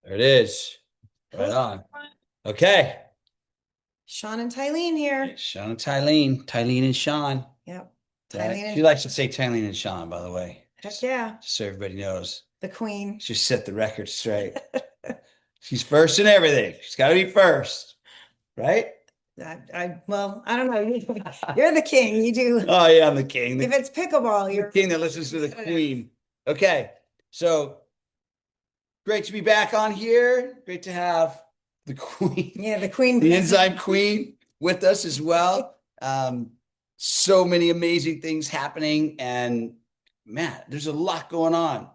There it is. Right Hello, on. everyone. Okay. Sean and Tylene here. Sean and Tylene. Tylene and Sean. Yep. That, Tylene and she likes to say Tylene and Sean, by the way. heck Just, yeah, just so everybody knows. the queen. She set the record straight. She's first in everything. She's got to be first, right? Well, I don't know. You're the king. You do. Oh, yeah, I'm the king. If it's pickleball, The you're king that listens to the queen. Okay. So great to be back on here. Great to have the queen, yeah, the queen the present. enzyme queen with us as well. So many amazing things happening. And man, there's a lot going on.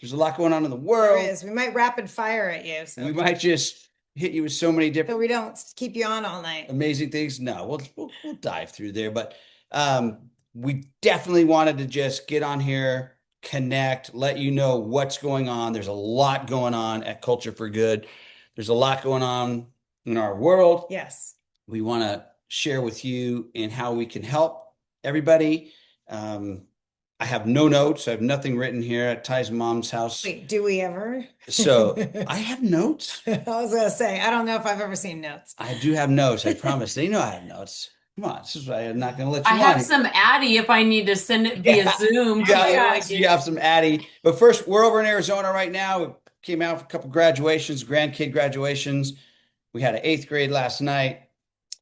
There's a lot going on in the There world. is. We might rapid fire at you, We might just hit you with so many so different we don't keep you on all night. amazing things. No, we'll dive through there. But we definitely wanted to just get on here, connect, let you know what's going on. There's a lot going on at Culture for Good. There's a lot going on in our world. Yes. We want to share with you and how we can help everybody. Um, I have no notes. I have nothing written here at Ty's mom's house. Wait, do we ever? So I have notes. I was gonna say, I don't know if I've ever seen notes. I do have notes. I promise. They know I have notes. Come on. This is why I'm not going to let I you have on. some Addy if I need to send it via Yeah. Zoom You to Oh my you. gosh. you have some Addy. But first, we're over in Arizona right now. We came out for a couple graduations, grandkid graduations. We had an eighth grade last night,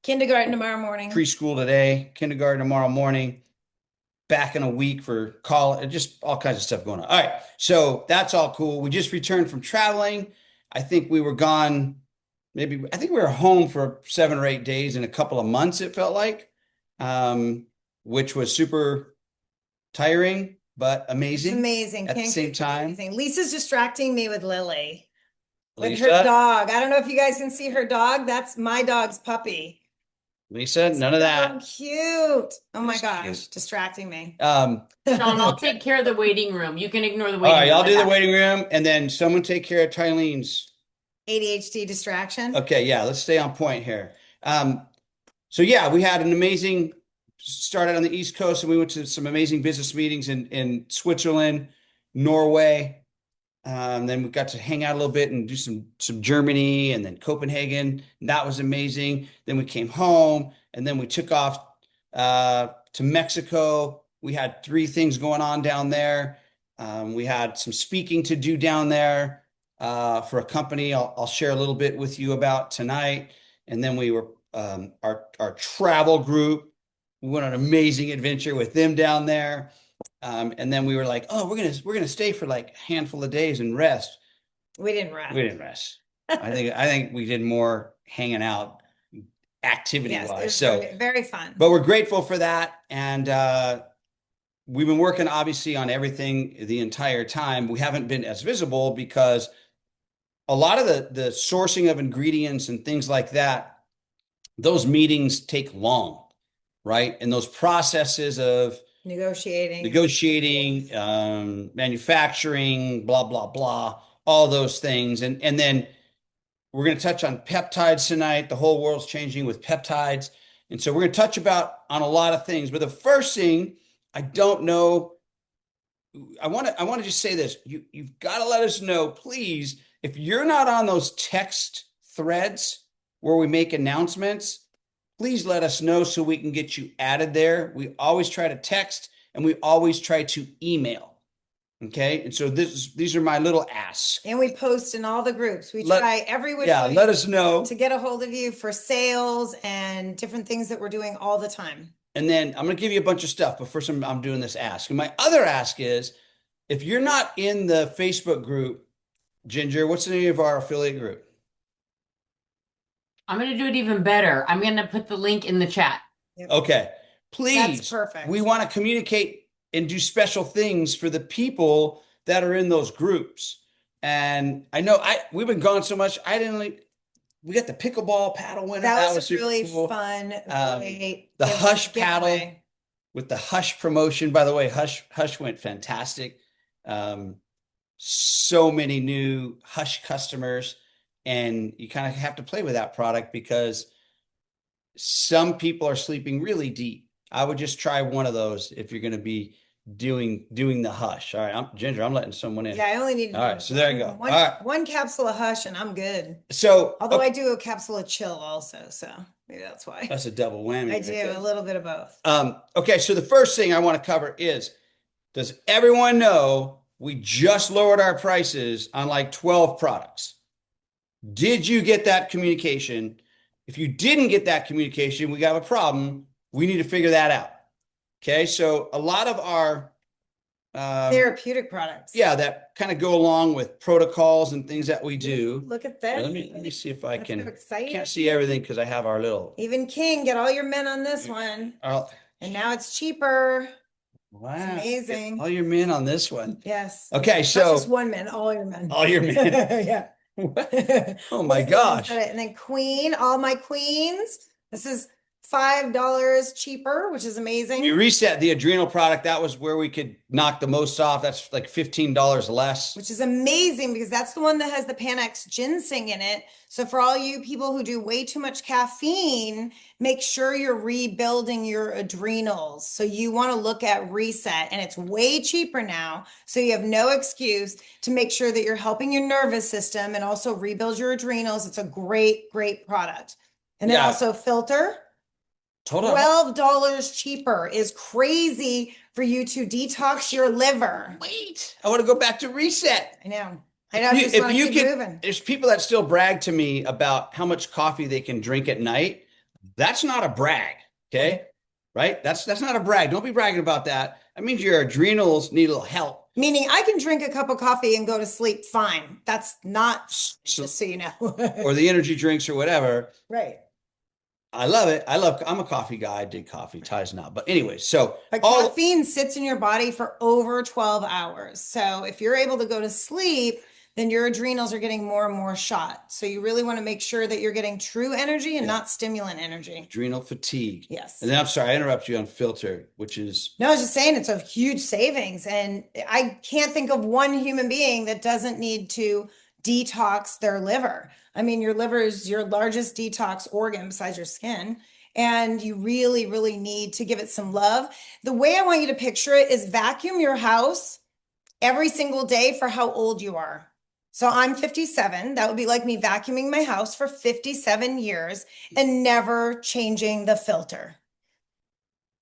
Kindergarten tomorrow morning. preschool today, kindergarten tomorrow morning, back in a week for college, just all kinds of stuff going on. All right. So that's all cool. We just returned from traveling. I think we were gone, I think we were home for 7 or 8 days in a couple of months, it felt like, um, which was super tiring, but It's amazing amazing. at the same Pancakes are time. amazing. Lisa's distracting me with Lily, with her Lisa, dog. I don't know if you guys can see her dog. That's my dog's puppy. Lisa, none of So that. cute. Oh my That's gosh, cute. distracting me. Sean, I'll Okay. take care of the waiting room. You can ignore the All waiting right, room. I'll I do the got waiting room and then someone take care of Tylene's. ADHD distraction. Okay, yeah, let's stay on point here. Um, so yeah, we had an amazing started on the East Coast and we went to some amazing business meetings in Switzerland, Norway. Then we got to hang out a little bit and do some Germany and then Copenhagen. That was amazing. Then we came home and then we took off to Mexico. We had 3 things going on down there. We had some speaking to do down there for a company I'll share a little bit with you about tonight. And then we were our travel group. We went on an amazing adventure with them down there. And then we were like, oh, we're gonna stay for like a handful of days and rest. We didn't rest. We didn't rest. I think we did more hanging out activity Yes, it wise. was So, very, very fun. but we're grateful for that. And we've been working obviously on everything the entire time. We haven't been as visible because a lot of the sourcing of ingredients and things like that, those meetings take long, right? And those processes of Negotiating. negotiating, manufacturing, blah, blah, blah, all those things. And then we're going to touch on peptides tonight. The whole world's changing with peptides. And so we're going to touch about on a lot of things. But the first thing, I don't know, I want to just say this. You've got to let us know, please, if you're not on those text threads where we make announcements, please let us know so we can get you added there. We always try to text and we always try to email. Okay. And so these are my little asks. And we post in all the groups. We Let- try every which Yeah, way let us know. to get a hold of you for sales and different things that we're doing all the time. And then I'm going to give you a bunch of stuff, but first I'm doing this ask. And my other ask is if you're not in the Facebook group, Ginger, what's the name of our affiliate group? I'm going to do it even better. I'm going to put the link in the chat. Okay. Please. That's perfect. We want to communicate and do special things for the people that are in those groups. And I know we've been gone so much. We got the pickleball paddle winner. That was super really cool. fun. The Great Hush paddle giveaway. with the Hush promotion. By the way, Hush went fantastic. So many new Hush customers, and you kind of have to play with that product because some people are sleeping really deep. I would just try one of those if you're going to be doing the hush. All right, Ginger, I'm letting someone in. Yeah, I only need to All do right, so there you go. one, All right. one capsule of Hush and I'm good. So Although okay, I do a capsule of Chill also, so maybe that's why. that's a double whammy I right do there. a little bit of both. Okay, so the first thing I want to cover is, does everyone know we just lowered our prices on like 12 products? Did you get that communication? If you didn't get that communication, we got a problem. We need to figure that out. Okay, so a lot of our Therapeutic products. yeah, that kind of go along with protocols and things that we do. Look at this. Let me see if I That's can. so exciting. Can't see everything because I have our little. Even King, get all your men on this one. Our, And now it's cheaper. wow, It's amazing. all your men on this one. Yes. Okay, Not so just one man, all your men. all your men. Yeah. Oh my Wait, gosh. and then Queen, all my queens. This is $5 cheaper, which is amazing. You reset the adrenal product. That was where we could knock the most off. That's like $15 less. Which is amazing because that's the one that has the Panax ginseng in it. So for all you people who do way too much caffeine, make sure you're rebuilding your adrenals. So you want to look at reset, and it's way cheaper now. So you have no excuse to make sure that you're helping your nervous system and also rebuild your adrenals. It's a great, great product. And then Yeah. also Filter. Hold on. $12 cheaper is crazy for you to detox your liver. Wait, I want to go back to reset. I know. I just want to keep moving. There's people that still brag to me about how much coffee they can drink at night. That's not a brag, okay? Right? That's not a brag. Don't be bragging about that. That means your adrenals need a little help. Meaning I can drink a cup of coffee and go to sleep fine. That's not, So, just so you know. or the energy drinks or whatever. Right. I love it. I'm a coffee guy. I dig coffee. Ty's not. But anyway, so But caffeine sits in your body for over 12 hours. So if you're able to go to sleep, then your adrenals are getting more and more shot. So you really want to make sure that you're getting true energy and not stimulant energy. Adrenal fatigue. Yes. And then I'm sorry, I interrupt you on Filter, which is. No, I was just saying it's a huge savings. And I can't think of one human being that doesn't need to detox their liver. I mean, your liver is your largest detox organ besides your skin. And you really, really need to give it some love. The way I want you to picture it is vacuum your house every single day for how old you are. So I'm 57. That would be like me vacuuming my house for 57 years and never changing the filter.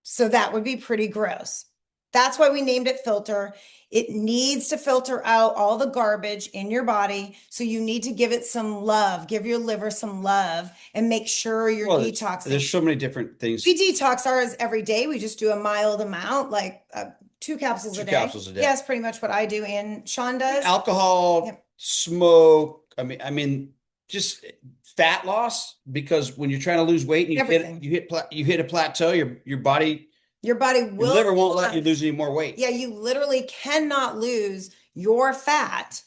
So that would be pretty gross. That's why we named it Filter. It needs to filter out all the garbage in your body. So you need to give it some love, give your liver some love, and make sure you're detoxing. There's so many different things. We detox ours every day. We just do a mild amount, like 2 capsules a day. 2 capsules a day. Yeah, that's pretty much what I do, and Sean does. Alcohol, smoke. I mean, just fat loss, because when you're trying to lose weight and you hit a plateau, your body. Your body will. Your liver won't let you lose any more weight. Yeah, you literally cannot lose your fat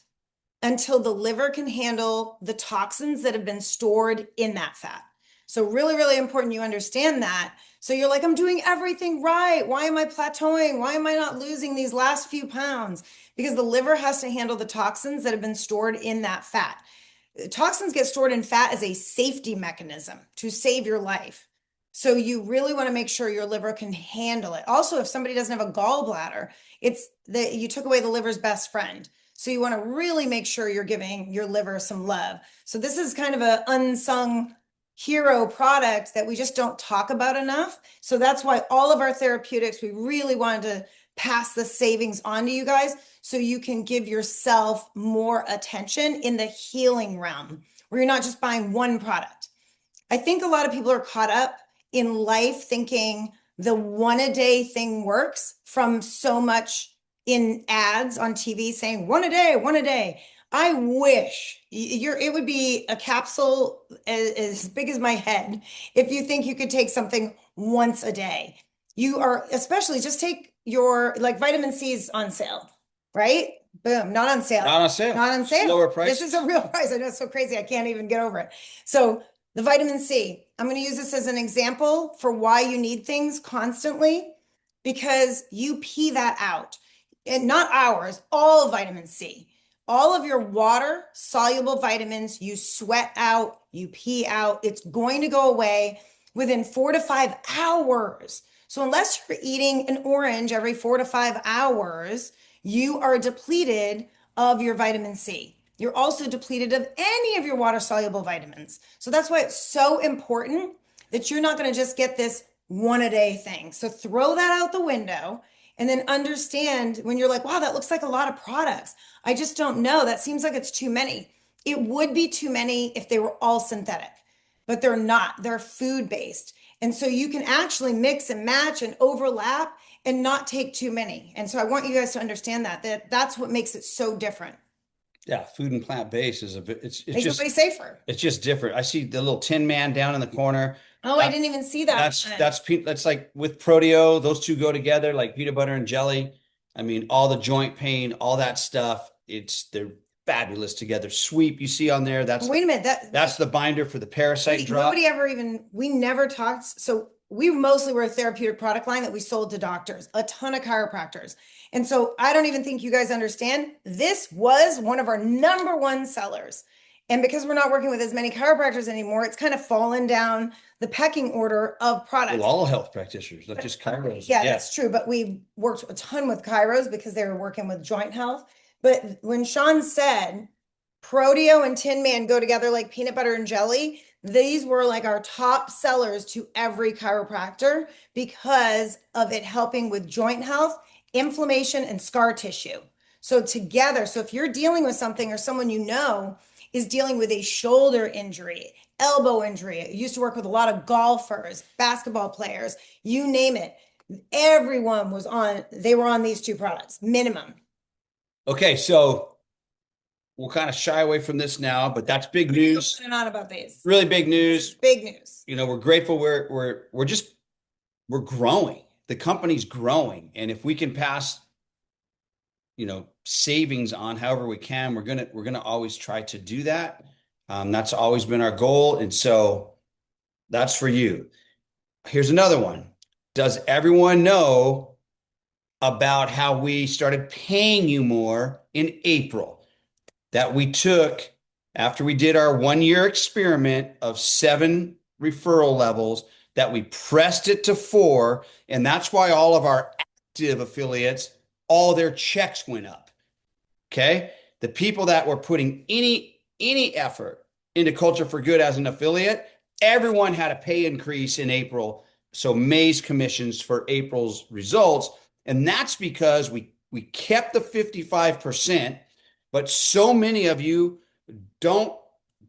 until the liver can handle the toxins that have been stored in that fat. So really, really important you understand that. So you're like, I'm doing everything right. Why am I plateauing? Why am I not losing these last few pounds? Because the liver has to handle the toxins that have been stored in that fat. Toxins get stored in fat as a safety mechanism to save your life. So you really want to make sure your liver can handle it. Also, if somebody doesn't have a gallbladder, it's that you took away the liver's best friend. So you want to really make sure you're giving your liver some love. So this is kind of an unsung hero product that we just don't talk about enough. So that's why all of our therapeutics, we really wanted to pass the savings on to you guys so you can give yourself more attention in the healing realm where you're not just buying one product. I think a lot of people are caught up in life thinking the one a day thing works from so much in ads on TV saying one a day, one a day. I wish it would be a capsule as big as my head if you think you could take something once a day. You are, especially just take your, like vitamin C's on sale, right? Boom, not on sale. Not on sale. Not on sale. Lower price. This is a real price. I know it's so crazy. I can't even get over it. So the vitamin C, I'm going to use this as an example for why you need things constantly, because you pee that out, and not ours, all vitamin C. All of your water soluble vitamins, you sweat out, you pee out, it's going to go away within 4 to 5 hours. So unless you're eating an orange every 4 to 5 hours, you are depleted of your vitamin C. You're also depleted of any of your water soluble vitamins. So that's why it's so important that you're not going to just get this one a day thing. So throw that out the window and then understand when you're like, wow, that looks like a lot of products. I just don't know. That seems like it's too many. It would be too many if they were all synthetic, but they're not. They're food based. And so you can actually mix and match and overlap and not take too many. And so I want you guys to understand that that's what makes it so different. Yeah, food and plant-based is it's Makes it just way safer. it's just different. I see the little Tin Man down in the corner. Oh, I didn't even see that. That's like with Proteo, those two go together like peanut butter and jelly. I mean, all the joint pain, all that stuff, they're fabulous together. Sweep you see on there, Wait a minute, that's the binder for the parasite drop. we never talked. So we mostly were a therapeutic product line that we sold to doctors, a ton of chiropractors. And so I don't even think you guys understand. This was one of our number one sellers. And because we're not working with as many chiropractors anymore, it's kind of fallen down the pecking order of products. Well, all health practitioners, not just chiros. Yeah, that's true. But we worked a ton with chiros because they were working with joint health. But when Sean said Proteo and Tin Man go together like peanut butter and jelly, these were like our top sellers to every chiropractor because of it helping with joint health, inflammation, and scar tissue. So together, so if you're dealing with something or someone you know is dealing with a shoulder injury, elbow injury, I used to work with a lot of golfers, basketball players, you name it. Everyone they were on these two products, minimum. Okay, so we'll kind of shy away from this now, but that's big news. Not about these. Really big news. Big news. You know, we're grateful. We're growing. The company's growing, and if we can pass, savings on however we can, we're gonna always try to do that. That's always been our goal, and so that's for you. Here's another one. Does everyone know about how we started paying you more in April? That we took after we did our 1-year experiment of 7 referral levels, that we pressed it to 4, and that's why all of our active affiliates, all their checks went up. Okay? The people that were putting any effort into Culture for Good as an affiliate, everyone had a pay increase in April. So May's commissions for April's results, and that's because we kept the 55%. But so many of you don't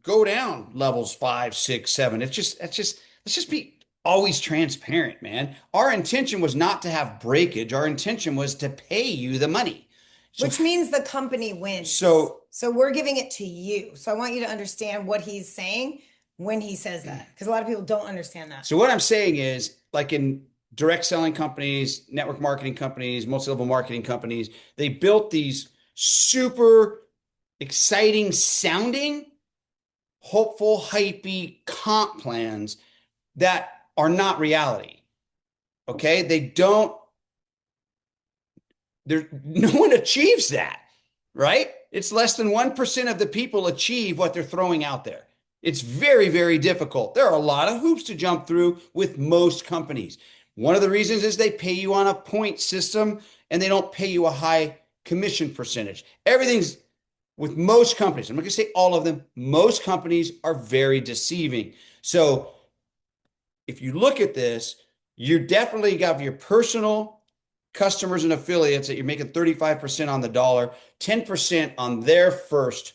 go down levels 5, 6, 7. Let's just be always transparent, man. Our intention was not to have breakage. Our intention was to pay you the money. Which means the company wins. So we're giving it to you. So I want you to understand what he's saying when he says that, because a lot of people don't understand that. So what I'm saying is, like in direct selling companies, network marketing companies, multi-level marketing companies, they built these super exciting sounding, hopeful, hypey comp plans that are not reality. Okay? No one achieves that, right? It's less than 1% of the people achieve what they're throwing out there. It's very, very difficult. There are a lot of hoops to jump through with most companies. One of the reasons is they pay you on a point system and they don't pay you a high commission percentage. Everything's with most companies. I'm not going to say all of them. Most companies are very deceiving. So if you look at this, you definitely got your personal customers and affiliates that you're making 35% on the dollar, 10% on their first,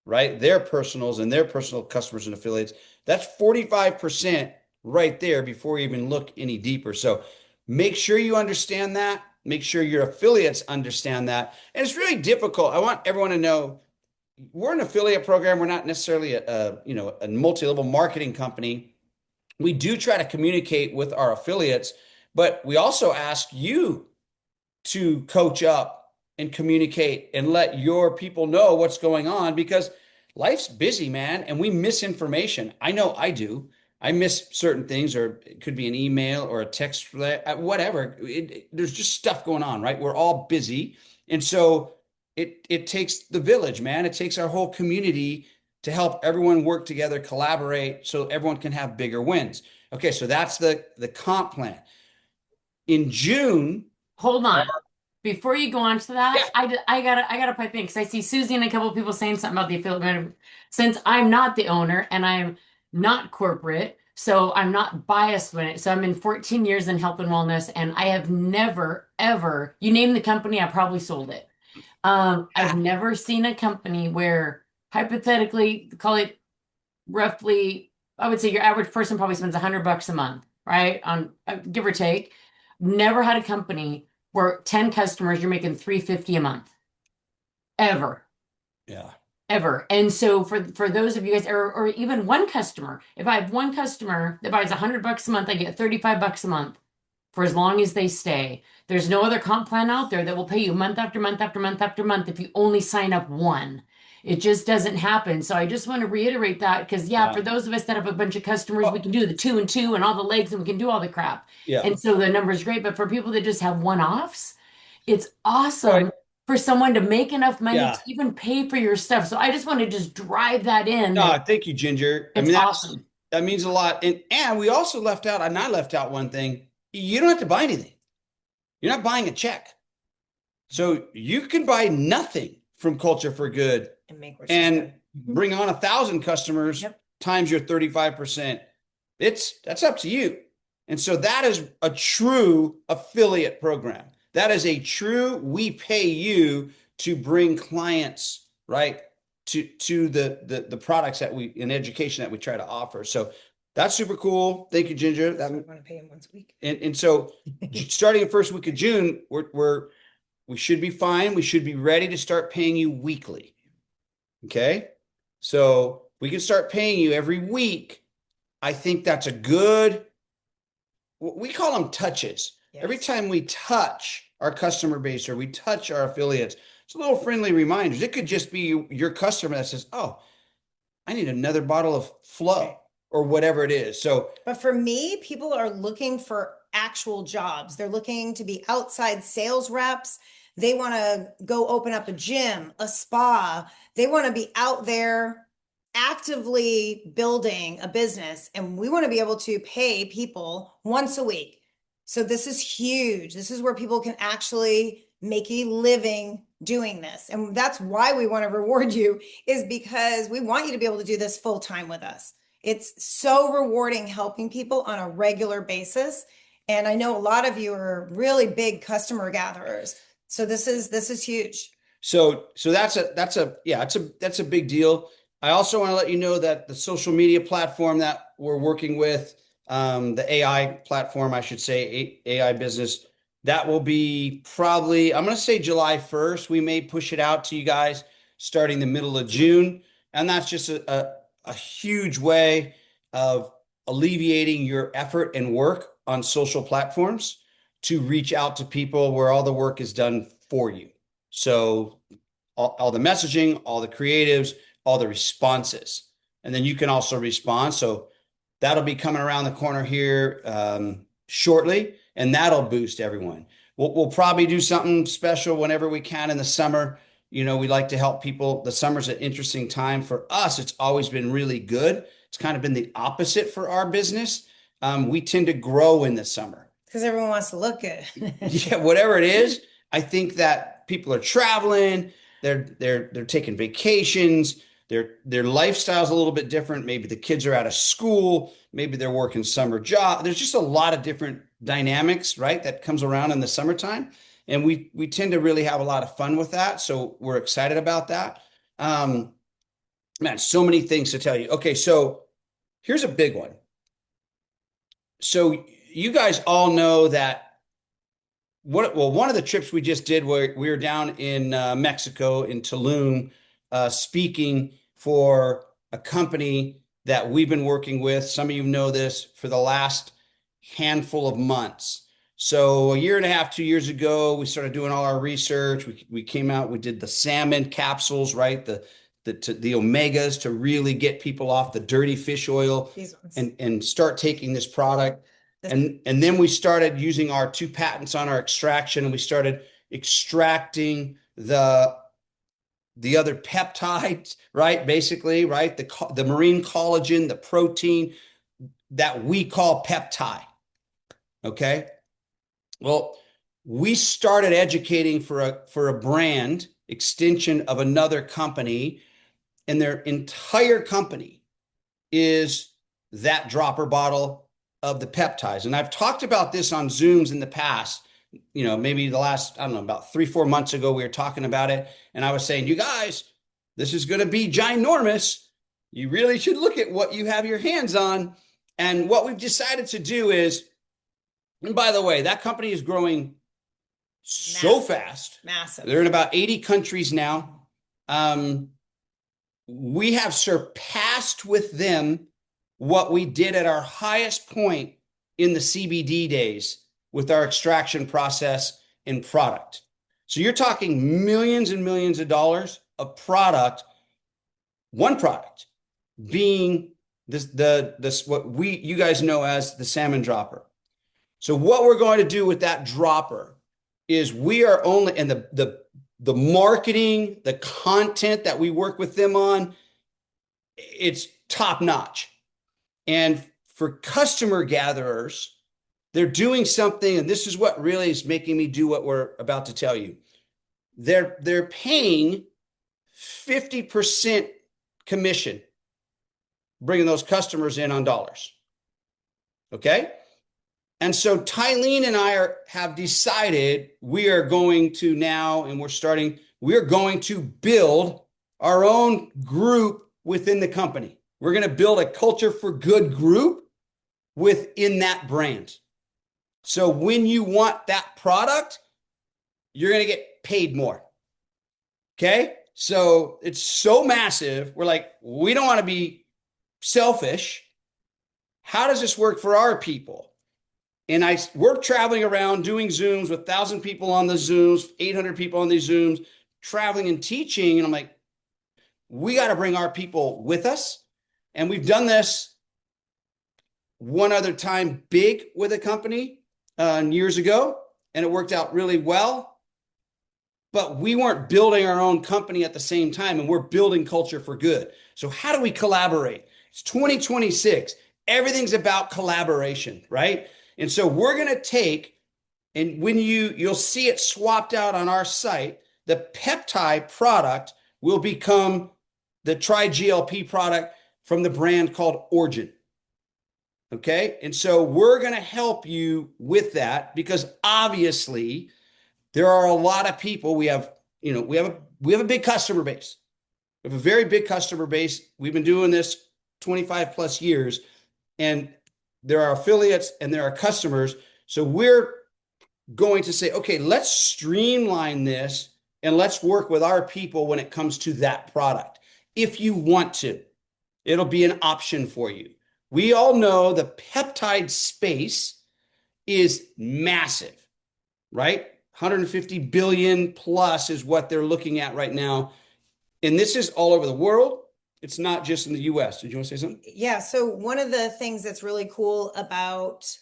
right? Their personals and their personal customers and affiliates. That's 45% right there before you even look any deeper. So make sure you understand that. Make sure your affiliates understand that. And it's really difficult. I want everyone to know we're an affiliate program. We're not necessarily a multi-level marketing company. We do try to communicate with our affiliates, but we also ask you to coach up and communicate and let your people know what's going on, because life's busy, man, and we miss information. I know I do. I miss certain things, or it could be an email or a text, whatever. There's just stuff going on, right? We're all busy. And so it takes the village, man. It takes our whole community to help everyone work together, collaborate, so everyone can have bigger wins. Okay, so that's the comp plan. in June. Hold on. Before you go on to Yeah. that, I gotta pipe in because I see Susie and a couple of people saying something about the affiliate manager. Since I'm not the owner and I'm not corporate, so I'm not biased with it. So I'm in 14 years in health and wellness, and I have never, ever, you name the company, I probably sold it. I've never seen a company where hypothetically, call it roughly, I would say your average person probably spends $100 a month, right? On give or take. Never had a company where 10 customers, you're making 350 a month. Ever. Yeah. Ever. And so for those of you guys, or even one customer, if I have one customer that buys $100 a month, I get $35 a month for as long as they stay. There's no other comp plan out there that will pay you month after month after month after month if you only sign up one. It just doesn't happen. So I just want to reiterate that because, yeah, for those of us that have a bunch of customers, we can do the 2 and 2 and all the legs and we can do all the crap. Yeah. And so the number is great. But for people that just have one-offs, it's awesome for someone to make enough money to even pay for your stuff. So I just want to just drive that in. No, thank you, Ginger. I It's mean, awesome. that means a lot. And we also left out, and I left out one thing. You don't have to buy anything. You're not buying a check. So you can buy nothing from Culture for Good And make and bring on 1,000 customers times your 35%. That's up to you. And so that is a true affiliate program. That is a true, we pay you to bring clients, right, to the products that we in education that we try to offer. So that's super cool. Thank you, Ginger. I want to pay him once a week. And so starting the first week of June, we should be fine. We should be ready to start paying you weekly. Okay. So we can start paying you every week. I think that's a good, we call them touches. Yes. Every time we touch our customer base or we touch our affiliates, it's a little friendly reminders. It could just be your customer that says, oh, I need another bottle of Flow or whatever it is. So, but for me, people are looking for actual jobs. They're looking to be outside sales reps. They want to go open up a gym, a spa. They want to be out there actively building a business. And we want to be able to pay people once a week. So this is huge. This is where people can actually make a living doing this. And that's why we want to reward you, is because we want you to be able to do this full time with us. It's so rewarding helping people on a regular basis. And I know a lot of you are really big customer gatherers. So this is huge. So that's a big deal. I also want to let you know that the social media platform that we're working with, the AI platform, I should say, AI business, that will be probably, I'm going to say July 1st. We may push it out to you guys starting the middle of June. And that's just a huge way of alleviating your effort and work on social platforms to reach out to people where all the work is done for you. So all the messaging, all the creatives, all the responses, and then you can also respond. So that'll be coming around the corner here shortly, and that'll boost everyone. We'll probably do something special whenever we can in the summer. You know, we like to help people. The summer's an interesting time for us. It's always been really good. It's kind of been the opposite for our business. We tend to grow in the summer. Because everyone wants to look good. Yeah, whatever it is. I think that people are traveling, they're taking vacations, their lifestyle's a little bit different. Maybe the kids are out of school, maybe they're working summer job. There's just a lot of different dynamics, right, that comes around in the summertime. And we tend to really have a lot of fun with that. So we're excited about that. Man, so many things to tell you. Okay, so here's a big one. So you guys all know that one of the trips we just did, where we were down in Mexico, in Tulum, speaking for a company that we've been working with. Some of you know this, for the last handful of months. So a year and a half, 2 years ago, we started doing all our research. We came out, we did the salmon capsules, right? The omegas, to really get people off the dirty fish oil and start taking this product. And then we started using our 2 patents on our extraction, and we started extracting the other peptides, right? Basically, right? The marine collagen, the protein that we call peptide. Okay. Well, we started educating for a brand extension of another company, and their entire company is that dropper bottle of the peptides. And I've talked about this on Zooms in the past. Maybe the last, I don't know, about 3-4 months ago, we were talking about it. And I was saying, you guys, this is going to be ginormous. You really should look at what you have your hands on. And what we've decided to do is, and by the way, that company is growing so fast. Massive. They're in about 80 countries now. We have surpassed with them what we did at our highest point in the CBD days with our extraction process and product. So you're talking millions and millions of dollars of product, one product being this what you guys know as the salmon dropper. So what we're going to do with that dropper is we are only, and the marketing, the content that we work with them on, it's top notch. And for customer gatherers, they're doing something, and this is what really is making me do what we're about to tell you. They're paying 50% commission, bringing those customers in on dollars. Okay? And so Tylene and I have decided we are going to now, and we're going to build our own group within the company. We're going to build a culture for good group within that brand. So when you want that product, you're going to get paid more. Okay? So it's so massive. We're like, we don't want to be selfish. How does this work for our people? And we're traveling around doing Zooms with 1,000 people on the Zooms, 800 people on these Zooms, traveling and teaching. And I'm like, we got to bring our people with us. And we've done this one other time big with a company years ago, and it worked out really well. But we weren't building our own company at the same time, and we're building culture for good. So how do we collaborate? It's 2026. Everything's about collaboration, right? And so we're going to take, and when you'll see it swapped out on our site, the peptide product will become the tri-GLP product from the brand called Origin. Okay? And so we're going to help you with that, because obviously there are a lot of people. We have a big customer base. We have a very big customer base. We've been doing this 25 plus years, and there are affiliates and there are customers. So we're going to say, okay, let's streamline this and let's work with our people when it comes to that product. If you want to, it'll be an option for you. We all know the peptide space is massive, right? 150 billion plus is what they're looking at right now. And this is all over the world. It's not just in the US. Did you want to say something? Yeah. So one of the things that's really cool about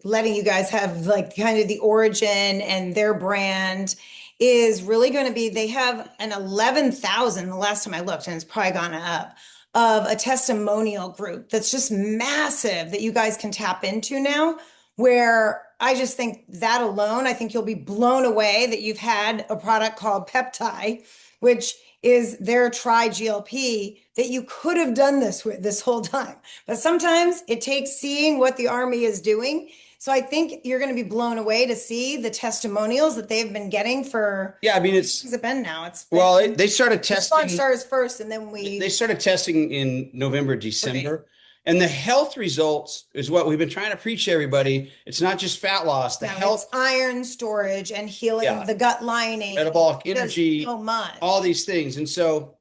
letting you guys have like kind of the Origin and their brand is really going to be, they have an 11,000, the last time I looked, and it's probably gone up, of a testimonial group that's just massive that you guys can tap into now, where I just think that alone, I think you'll be blown away that you've had a product called Peptide, which is their tri-GLP that you could have done this with this whole time. But sometimes it takes seeing what the Army is doing. So I think you're going to be blown away to see the testimonials that they've been getting for. Yeah, I mean, it's been now. It's been, well, they started testing. Launch stars first, and then they started testing in November, December. Right. And the health results is what we've been trying to preach to everybody. It's not just fat loss. The health, it's iron storage and healing the gut lining, metabolic energy, so much, all these things. And so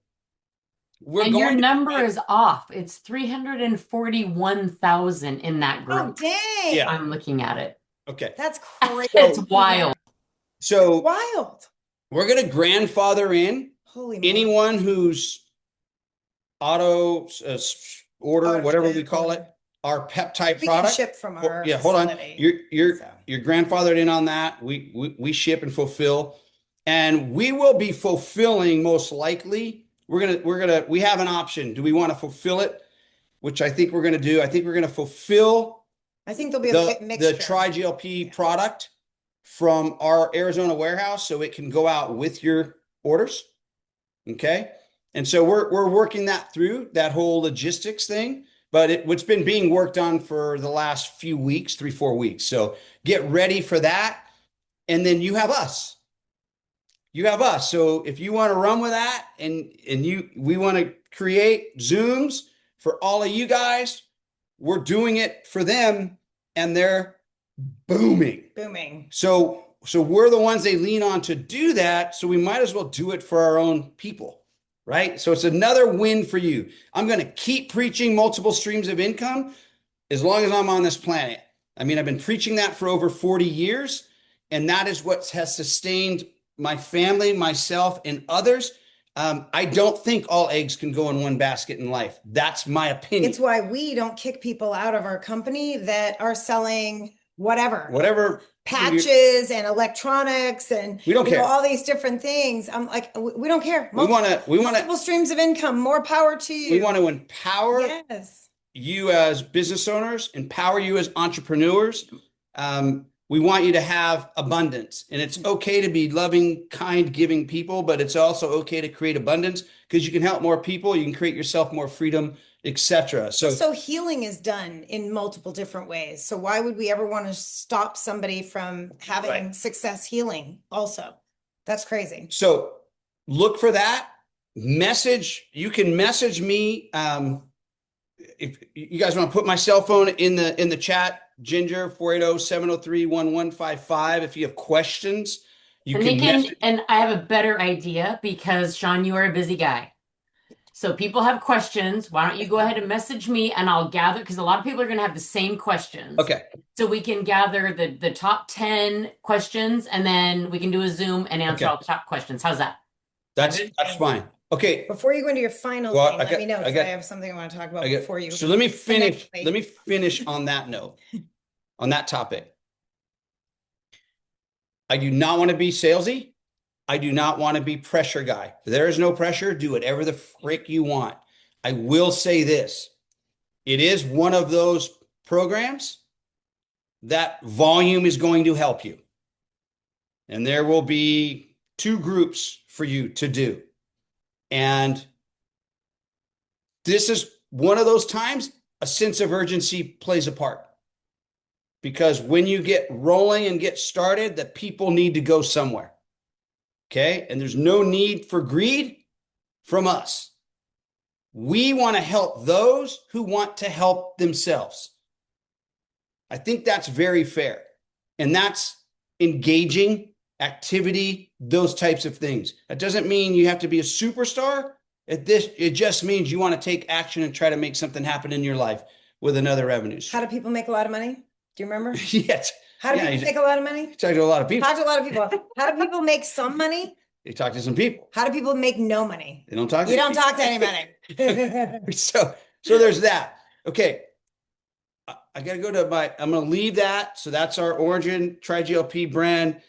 your number is off. It's 341,000 in that group. Oh, dang. Yeah. I'm looking at it. Okay. That's crazy. It's wild. So it's wild. We're going to grandfather in anyone who's auto order, whatever we call it, our peptide product. Ship from our hold on. You're grandfathered in on that. We ship and fulfill, and we will be fulfilling most likely. We have an option. Do we want to fulfill it? Which I think we're going to do. I think we're going to fulfill. I think there'll be a mixture. The tri-GLP product from our Arizona warehouse so it can go out with your orders. Okay. And so we're working that through, that whole logistics thing, but it's been being worked on for the last few weeks, 3, 4 weeks. So get ready for that. And then you have us. You have us. So if you want to run with that we want to create Zooms for all of you guys, we're doing it for them and they're booming. Booming. So we're the ones they lean on to do that. So we might as well do it for our own people, right? So it's another win for you. I'm going to keep preaching multiple streams of income as long as I'm on this planet. I mean, I've been preaching that for over 40 years, and that is what has sustained my family, myself, and others. I don't think all eggs can go in one basket in life. That's my opinion. It's why we don't kick people out of our company that are selling whatever patches and electronics and we don't care. All these different things. I'm like, we don't care. We want to multiple streams of income, more power to you. We want to empower you as business owners, empower you as entrepreneurs. We want you to have abundance, and it's okay to be loving, kind, giving people, but it's also okay to create abundance because you can help more people. You can create yourself more freedom, etc. So healing is done in multiple different ways. So why would we ever want to stop somebody from having success healing also? That's crazy. So look for that message. You can message me. If you guys want to put my cell phone in the chat, Ginger 480-703-1155. If you have questions, and I have a better idea because Sean, you are a busy guy. So people have questions. Why don't you go ahead and message me and I'll gather, because a lot of people are going to have the same questions. Okay. So we can gather the top 10 questions and then we can do a Zoom and answer all the top questions. How's that? That's fine. Okay. Before you go into your final thing, let me know, because I have something I want to talk about before you. So let me finish on that note, on that topic. I do not want to be salesy. I do not want to be pressure guy. There is no pressure. Do whatever the frick you want. I will say this. It is one of those programs that volume is going to help you. And there will be 2 groups for you to do. And this is one of those times a sense of urgency plays a part. Because when you get rolling and get started, the people need to go somewhere. Okay? And there's no need for greed from us. We want to help those who want to help themselves. I think that's very fair. And that's engaging, activity, those types of things. That doesn't mean you have to be a superstar. It just means you want to take action and try to make something happen in your life with another revenue stream. How do people make a lot of money? Do you remember? Yes. How do people make a lot of money? Talk to a lot of people. Talk to a lot of people. How do people make some money? You talk to some people. How do people make no money? They don't talk to You don't talk to anybody. So there's that. Okay. I got to go to I'm going to leave that. So that's our Origin Tri-GLP brand.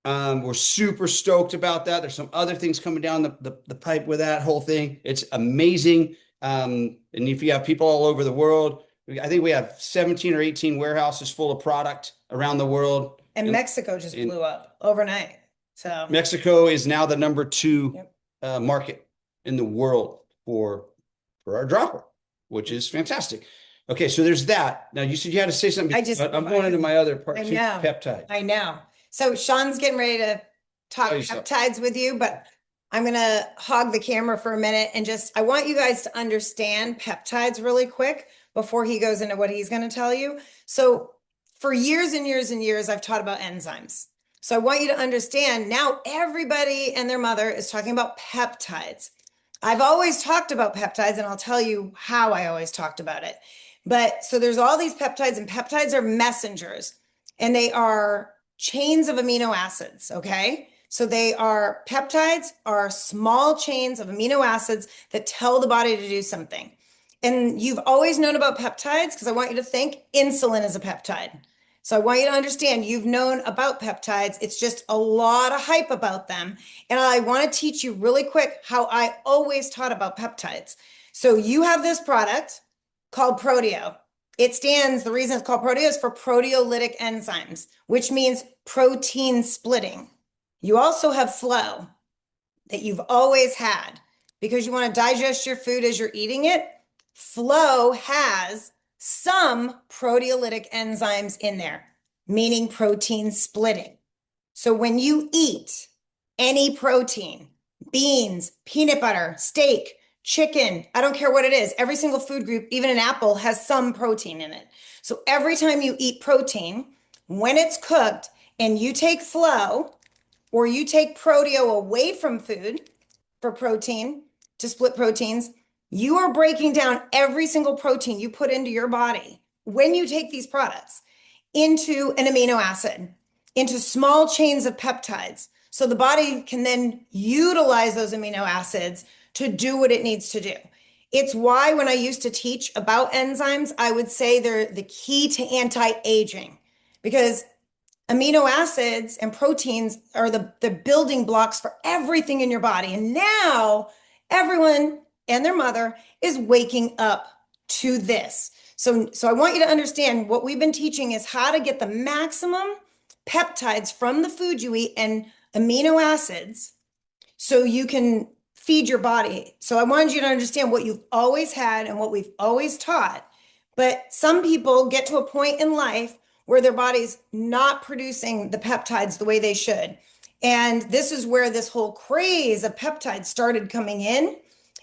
We're super stoked about that. There's some other things coming down the pipe with that whole thing. It's amazing. And if you have people all over the world, I think we have 17 or 18 warehouses full of product around the world. And Mexico just blew up overnight. So Mexico is now the number 2 market in the world for our dropper, which is fantastic. Okay, so there's that. Now you said you had to say something. I'm going into my other part. I know. Peptide. I know. So Sean's getting ready to talk peptides with you, but I'm going to hog the camera for a minute and I want you guys to understand peptides really quick before he goes into what he's going to tell you. So for years and years and years, I've taught about enzymes. So I want you to understand now everybody and their mother is talking about peptides. I've always talked about peptides, and I'll tell you how I always talked about it. But so there's all these peptides, and peptides are messengers, and they are chains of amino acids. Okay. So peptides are small chains of amino acids that tell the body to do something. And you've always known about peptides because I want you to think insulin is a peptide. So I want you to understand you've known about peptides. It's just a lot of hype about them. And I want to teach you really quick how I always taught about peptides. So you have this product called Proteo. The reason it's called protease is for proteolytic enzymes, which means protein splitting. You also have flow that you've always had because you want to digest your food as you're eating it. Flow has some proteolytic enzymes in there, meaning protein splitting. So when you eat any protein, beans, peanut butter, steak, chicken, I don't care what it is, every single food group, even an apple, has some protein in it. So every time you eat protein, when it's cooked and you take flow or you take proteo away from food for protein to split proteins, you are breaking down every single protein you put into your body when you take these products into an amino acid, into small chains of peptides. So the body can then utilize those amino acids to do what it needs to do. It's why when I used to teach about enzymes, I would say they're the key to anti-aging because amino acids and proteins are the building blocks for everything in your body. And now everyone and their mother is waking up to this. So I want you to understand what we've been teaching is how to get the maximum peptides from the food you eat and amino acids so you can feed your body. So I wanted you to understand what you've always had and what we've always taught. But some people get to a point in life where their body's not producing the peptides the way they should. And this is where this whole craze of peptides started coming in.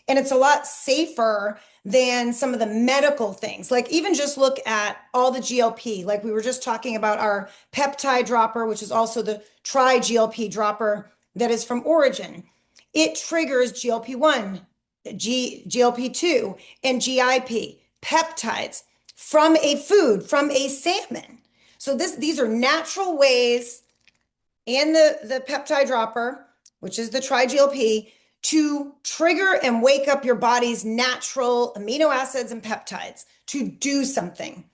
And it's a lot safer than some of the medical things. Like even just look at all the GLP, like we were just talking about our peptide dropper, which is also the tri-GLP dropper that is from Origin. It triggers GLP-1, GLP-2, and GIP, peptides from a food, from a salmon. So these are natural ways, and the peptide dropper, which is the tri-GLP, to trigger and wake up your body's natural amino acids and peptides to do something.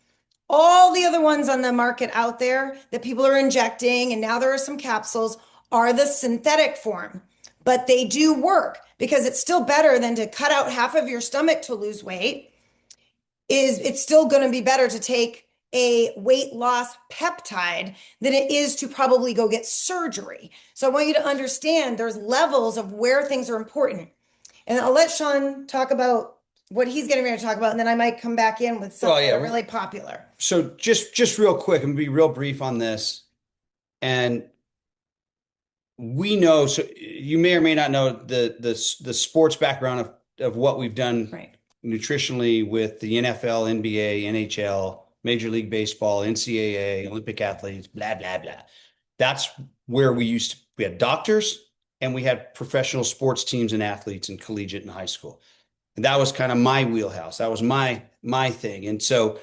All the other ones on the market out there that people are injecting, and now there are some capsules, are the synthetic form. But they do work because it's still better than to cut out half of your stomach to lose weight. It's still going to be better to take a weight loss peptide than it is to probably go get surgery. So I want you to understand there's levels of where things are important. And I'll let Sean talk about what he's getting ready to talk about, and then I might come back in with something really popular. So just real quick, I'm gonna be real brief on this. And we know, so you may or may not know the sports background of what we've done nutritionally with the NFL, NBA, NHL, Major League Baseball, NCAA, Olympic athletes, blah, blah, blah. That's where we had doctors and we had professional sports teams and athletes in collegiate and high school. And that was kind of my wheelhouse. That was my thing. And so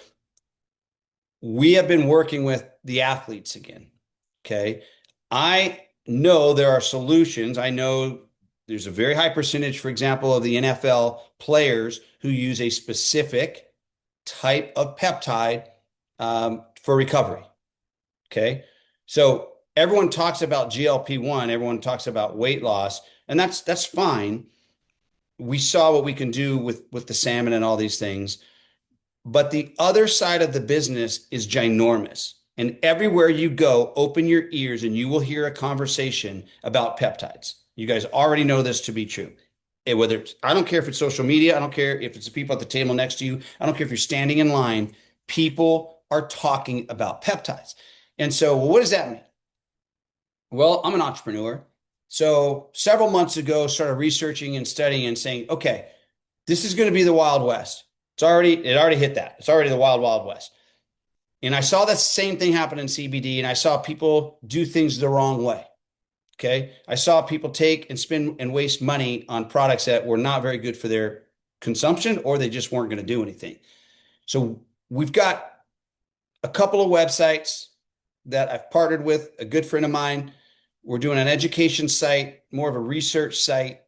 we have been working with the athletes again. Okay. I know there are solutions. I know there's a very high percentage, for example, of the NFL players who use a specific type of peptide for recovery. Okay. So everyone talks about GLP-1, everyone talks about weight loss, and that's fine. We saw what we can do with the salmon and all these things. But the other side of the business is ginormous. And everywhere you go, open your ears and you will hear a conversation about peptides. You guys already know this to be true. I don't care if it's social media. I don't care if it's the people at the table next to you. I don't care if you're standing in line. People are talking about peptides. And so, what does that mean? Well, I'm an entrepreneur. So several months ago, started researching and studying and saying, okay, this is going to be the Wild West. It already hit that. It's already the Wild, Wild West. And I saw that same thing happen in CBD, and I saw people do things the wrong way. Okay. I saw people take and spend and waste money on products that were not very good for their consumption, or they just weren't going to do anything. So we've got a couple of websites that I've partnered with a good friend of mine. We're doing an education site, more of a research site,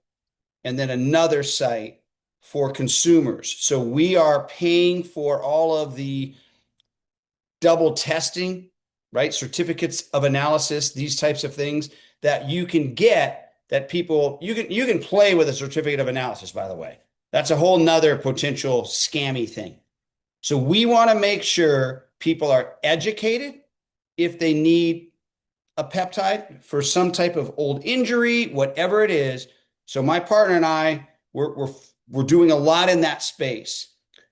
and then another site for consumers. So we are paying for all of the double testing, right? Certificates of analysis, these types of things that you can get that people, you can play with a certificate of analysis, by the way. That's a whole nother potential scammy thing. So we want to make sure people are educated if they need a peptide for some type of old injury, whatever it is. So my partner and I, we're doing a lot in that space.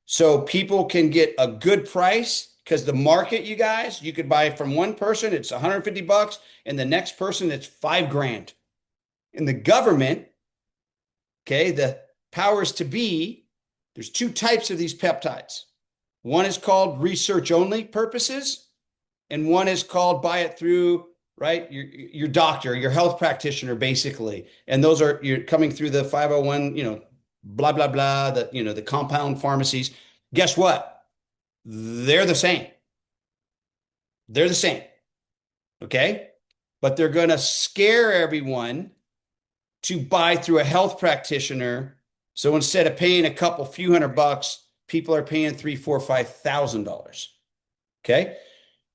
So people can get a good price because the market, you guys, you could buy from one person, it's $150, and the next person, it's $5,000. In the government, okay, the powers to be, there's two types of these peptides. One is called research only purposes, and one is called buy it through, right? Your doctor, your health practitioner, basically. And those are, you're coming through the 501, blah, blah, blah, the compound pharmacies. Guess what? They're the same. They're the same. Okay. But they're going to scare everyone to buy through a health practitioner. So instead of paying a couple few $100, people are paying $3,000, $4,000, $5,000. Okay.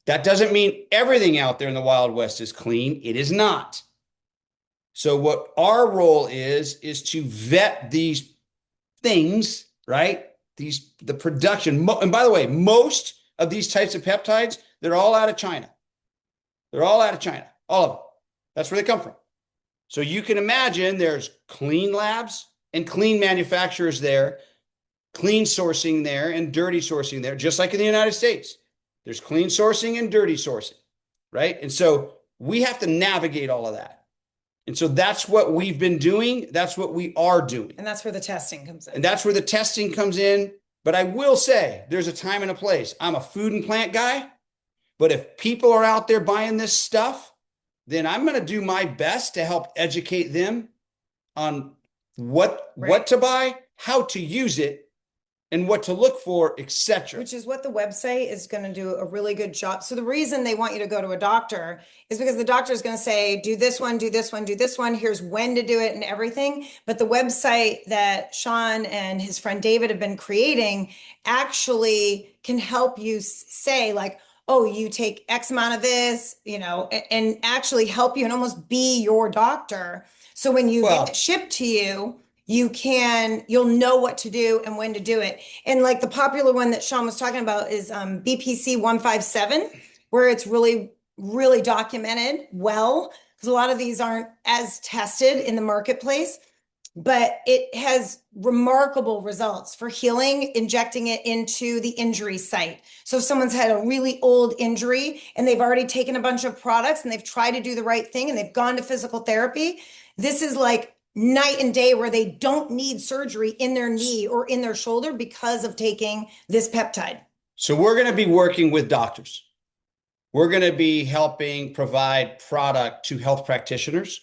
That doesn't mean everything out there in the Wild West is clean. It is not. So what our role is to vet these things, right? The production. And by the way, most of these types of peptides, they're all out of China. They're all out of China, all of them. That's where they come from. So you can imagine there's clean labs and clean manufacturers there, clean sourcing there and dirty sourcing there, just like in the United States. There's clean sourcing and dirty sourcing, right? And so we have to navigate all of that. And so that's what we've been doing. That's what we are doing. And that's where the testing comes in. And that's where the testing comes in. But I will say there's a time and a place. I'm a food and plant guy, but if people are out there buying this stuff, then I'm going to do my best to help educate them on what to buy, how to use it, and what to look for, etc. Which is what the website is going to do a really good job. So the reason they want you to go to a doctor is because the doctor is going to say, do this one, do this one, do this one. Here's when to do it and everything. But the website that Sean and his friend David have been creating actually can help you say like, oh, you take X amount of this, and actually help you and almost be your doctor. So when you get it shipped to you, you'll know what to do and when to do it. And like the popular one that Sean was talking about is BPC 157, where it's really, really documented well, because a lot of these aren't as tested in the marketplace, but it has remarkable results for healing, injecting it into the injury site. So if someone's had a really old injury and they've already taken a bunch of products and they've tried to do the right thing and they've gone to physical therapy, this is like night and day where they don't need surgery in their knee or in their shoulder because of taking this peptide. So we're going to be working with doctors. We're going to be helping provide product to health practitioners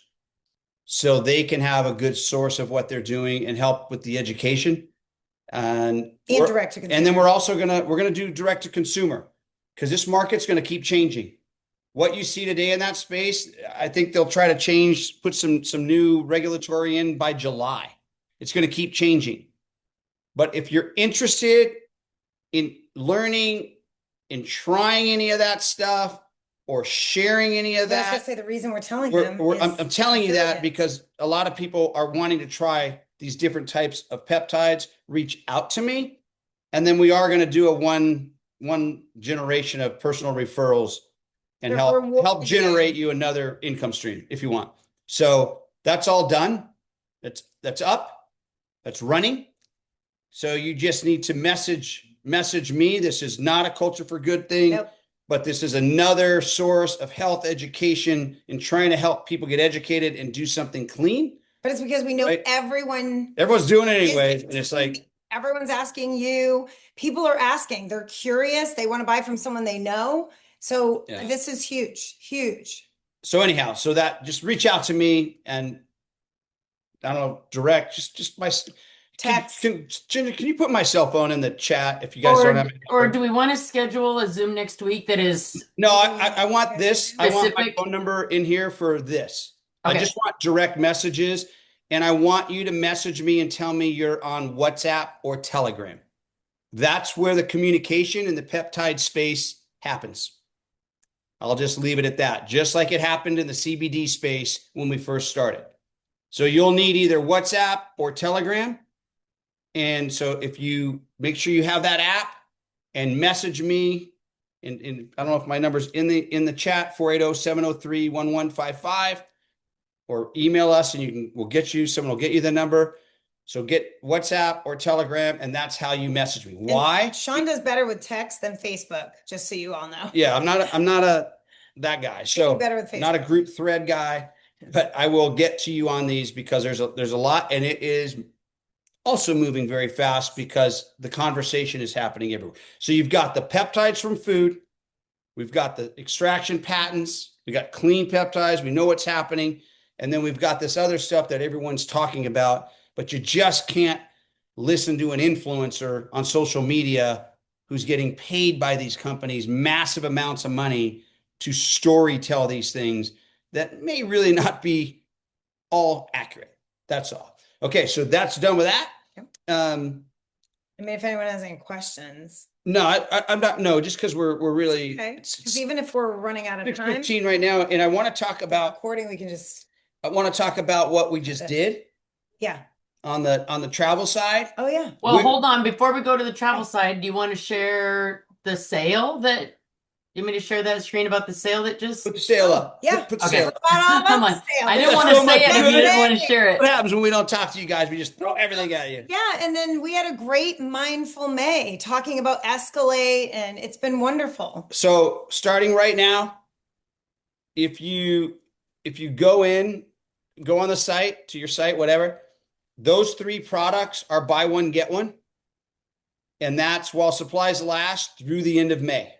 so they can have a good source of what they're doing and help with the education. And direct to consumer. And then we're also going to do direct to consumer because this market's going to keep changing. What you see today in that space, I think they'll try to change, put some new regulatory in by July. It's going to keep changing. But if you're interested in learning, in trying any of that stuff or sharing any of that, I was going to say the reason we're telling them. I'm telling you that because a lot of people are wanting to try these different types of peptides, reach out to me. And then we are going to do a one generation of personal referrals and help generate you another income stream if you want. So that's all done. That's up. That's running. So you just need to message me. This is not a Culture for Good thing, nope. But this is another source of health education and trying to help people get educated and do something clean. But it's because we know everyone's doing it anyway. And it's like everyone's asking you. People are asking. They're curious. They want to buy from someone they know. So This is huge, huge. So anyhow, just reach out to me and I don't know, direct, just my text. Ginger, can you put my cell phone in the chat if you guys don't have it? Or do we want to schedule a Zoom next week that is? No, I want this. Specific? I want my phone number in here for this. Okay. I just want direct messages and I want you to message me and tell me you're on WhatsApp or Telegram. That's where the communication in the peptide space happens. I'll just leave it at that, just like it happened in the CBD space when we first started. So you'll need either WhatsApp or Telegram. And so if you make sure you have that app and message me. And I don't know if my number's in the chat, 480-703-1155, or email us and someone will get you the number. So get WhatsApp or Telegram, and that's how you message me. Why? And Sean does better with text than Facebook, just so you all know. Yeah, I'm not that guy. So better with Facebook. Not a group thread guy, but I will get to you on these because there's a lot, and it is also moving very fast because the conversation is happening everywhere. So you've got the peptides from food. We've got the extraction patents. We got clean peptides. We know what's happening. And then we've got this other stuff that everyone's talking about, but you just can't listen to an influencer on social media who's getting paid by these companies massive amounts of money to story tell these things that may really not be all accurate. That's all. Okay, so that's done with that. Yep. I mean, if anyone has any questions. No, I'm not. No, just because we're really. Okay. Because even if we're running out of time. 6:15 right now, and I want to talk about recording. We can just. I want to talk about what we just did. Yeah. On the travel side. Oh yeah. Well, hold on. Before we go to the travel side, do you want to share the sale that? You want me to share that screen about the sale that just put the sale up? Yeah, put the okay. sale up. Come on. I didn't want to say it if you didn't want to share it. What happens when we don't talk to you guys? We just throw everything at you. Yeah, and then we had a great mindful May talking about Escalate, and it's been wonderful. So starting right now, if you go on the site, to your site, whatever, those 3 products are buy one, get one. And that's while supplies last through the end of May.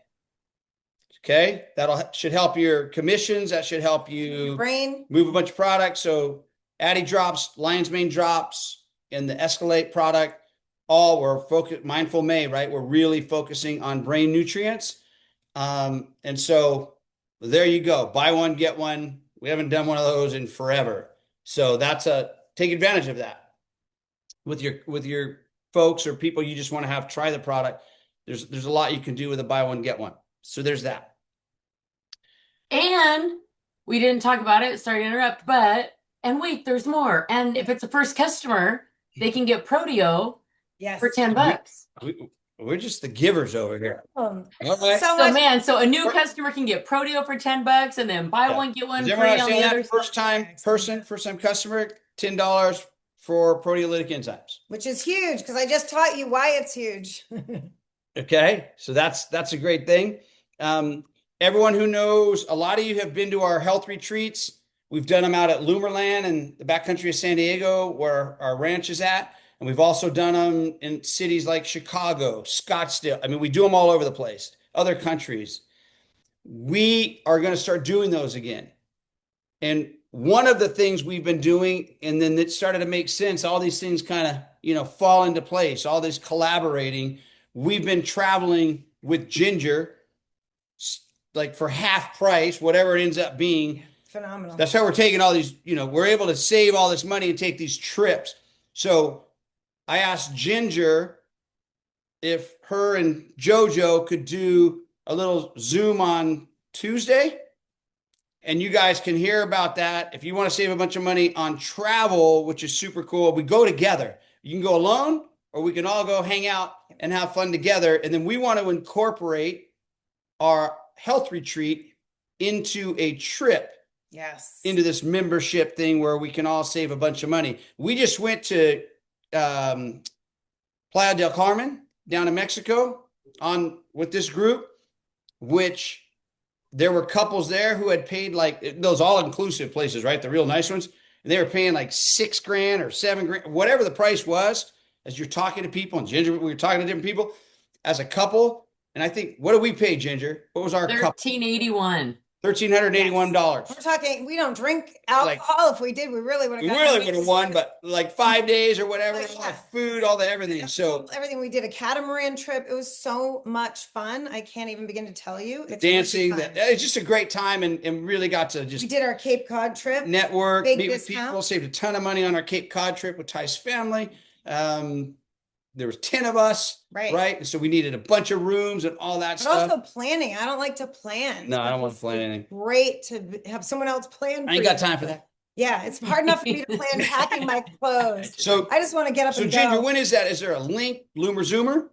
Okay, should help your commissions. That should help you move a bunch of products. So Addy drops, Lion's Mane drops, and the Escalate product, all we're focused, mindful May, right? We're really focusing on brain nutrients. And so there you go. Buy one, get one. We haven't done one of those in forever. So take advantage of that with your folks or people you just want to try the product. There's a lot you can do with a buy one, get one. So there's that. And we didn't talk about it. Sorry to interrupt, and wait, there's more. And if it's a first customer, they can get Prodeo for $10. We're just the givers over here. All right. So a new customer can get Prodeo for $10 and then buy one, get one free on the other. First time customer, $10 for proteolytic enzymes. Which is huge because I just taught you why it's huge. Okay, so that's a great thing. Everyone who knows, a lot of you have been to our health retreats. We've done them out at Loomerland in the backcountry of San Diego, where our ranch is at. And we've also done them in cities like Chicago, Scottsdale. I mean, we do them all over the place, other countries. We are going to start doing those again. And one of the things we've been doing, and then it started to make sense, all these things kind of, fall into place, all this collaborating. We've been traveling with Ginger, like for half price, whatever it ends up being. Phenomenal. That's how we're taking all these, we're able to save all this money and take these trips. So I asked Ginger if her and JoJo could do a little Zoom on Tuesday. And you guys can hear about that. If you want to save a bunch of money on travel, which is super cool, we go together. You can go alone, or we can all go hang out and have fun together. And then we want to incorporate our health retreat into a trip. Yes. Into this membership thing where we can all save a bunch of money. We just went to Playa del Carmen down in Mexico with this group, which there were couples there who had paid like those all-inclusive places, right? The real nice ones. And they were paying like $6,000 or $7,000, whatever the price was, as you're talking to people. And Ginger, we were talking to different people as a couple. And I think, what did we pay, Ginger? What was our couple? $1,381. $1,381. We're talking, we don't drink alcohol. If we did, we really would have won, but like 5 days or whatever, all the food, all the everything. So everything. We did a catamaran trip. It was so much fun. I can't even begin to tell you. It's dancing. It's just a great time, and really got to just. We did our Cape Cod trip. Network, meet with people, saved a ton of money on our Cape Cod trip with Ty's family. There was 10 of us, right? And so we needed a bunch of rooms and all that stuff. Also planning. I don't like to plan. No, I don't want to plan anything. Great to have someone else plan. I ain't got time for that. Yeah, it's hard enough for me to plan packing my clothes. So I just want to get up and go. So Ginger, when is that? Is there a link? Loomer Zoomer?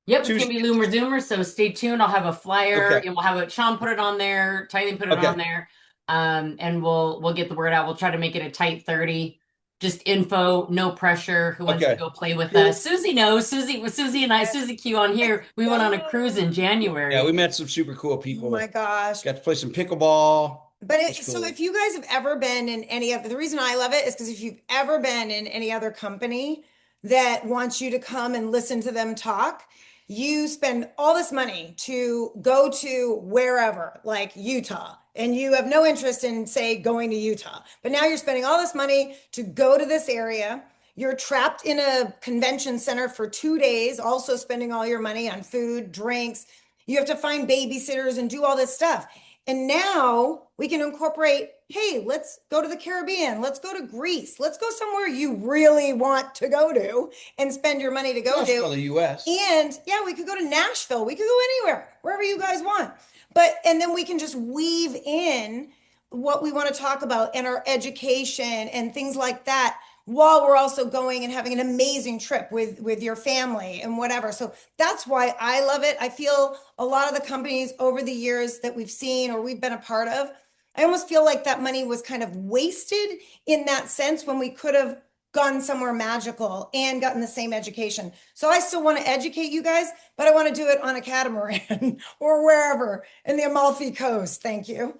Yep, it's gonna Tuesday. be Loomer Zoomer, so stay tuned. I'll have a flyer Okay. and we'll have it. Sean put it on there, Tylee put it Okay. on there. And we'll get the word out. We'll try to make it a tight 30. Just info, no pressure. Who wants to Okay. go play with Cool. us? Susie knows. Susie and I, Susie Q on here. We went on a cruise in Yeah, January. we met some super cool Oh people. my gosh. Got to play some pickleball. But That's so cool. if you guys have ever been in any of the reason I love it is because if you've ever been in any other company that wants you to come and listen to them talk, you spend all this money to go to wherever, like Utah, and you have no interest in, say, going to Utah. But now you're spending all this money to go to this area. You're trapped in a convention center for 2 days, also spending all your money on food, drinks. You have to find babysitters and do all this stuff. And now we can incorporate, hey, let's go to the Caribbean. Let's go to Greece. Let's go somewhere you really want to go to and spend your money to go Also to. the US. And yeah, we could go to Nashville. We could go anywhere, wherever you guys want. And then we can just weave in what we want to talk about and our education and things like that while we're also going and having an amazing trip with your family and whatever. So that's why I love it. I feel a lot of the companies over the years that we've seen or we've been a part of, I almost feel like that money was kind of wasted in that sense when we could have gone somewhere magical and gotten the same education. So I still want to educate you guys, but I want to do it on a catamaran or wherever in the Amalfi Coast. Thank you.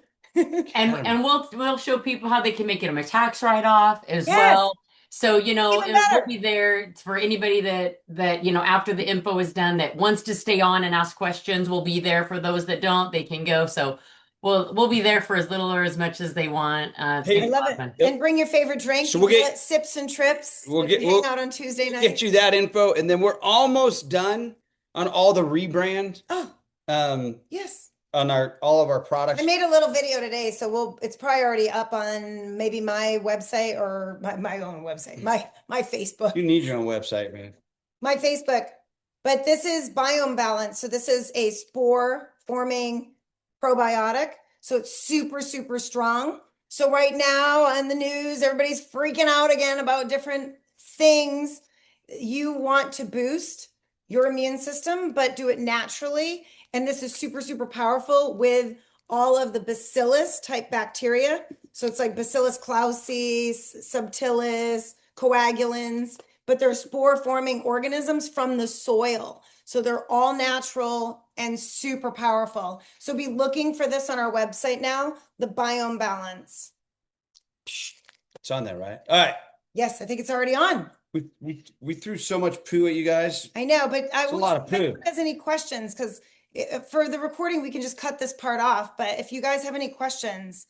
And we'll show people how they can make it a tax write-off as Yes. well. So, we'll better. be there for anybody that, after the info is done that wants to stay on and ask questions, we'll be there. For those that don't, they can go. So we'll be there for as little or as much as they want. It's Hey, gonna I be love a lot it. of fun. Yep. And bring your favorite drink. So we'll You get- can let sips and trips. We'll if get- you we'll- hang out on Tuesday night. Get you that info, and then we're almost done on all the rebrand. Oh, Um, yes. on all of our products. I made a little video today, so it's probably already up on maybe my website or my own website, my Facebook. You need your own website, man. My Facebook. But this is Biome Balance. So this is a spore forming probiotic. So it's super, super strong. So right now on the news, everybody's freaking out again about different things. You want to boost your immune system, but do it naturally. And this is super, super powerful with all of the bacillus type bacteria. So it's like Bacillus clausis, subtilis, coagulans, but they're spore forming organisms from the soil. So they're all natural and super powerful. So be looking for this on our website now, the Biome Balance. It's on there, right? All right. Yes, I think it's already on. We threw so much poo at you guys. I know, but I It's a will lot of if anyone poo. has any questions, because for the recording, we can just cut this part off. But if you guys have any questions,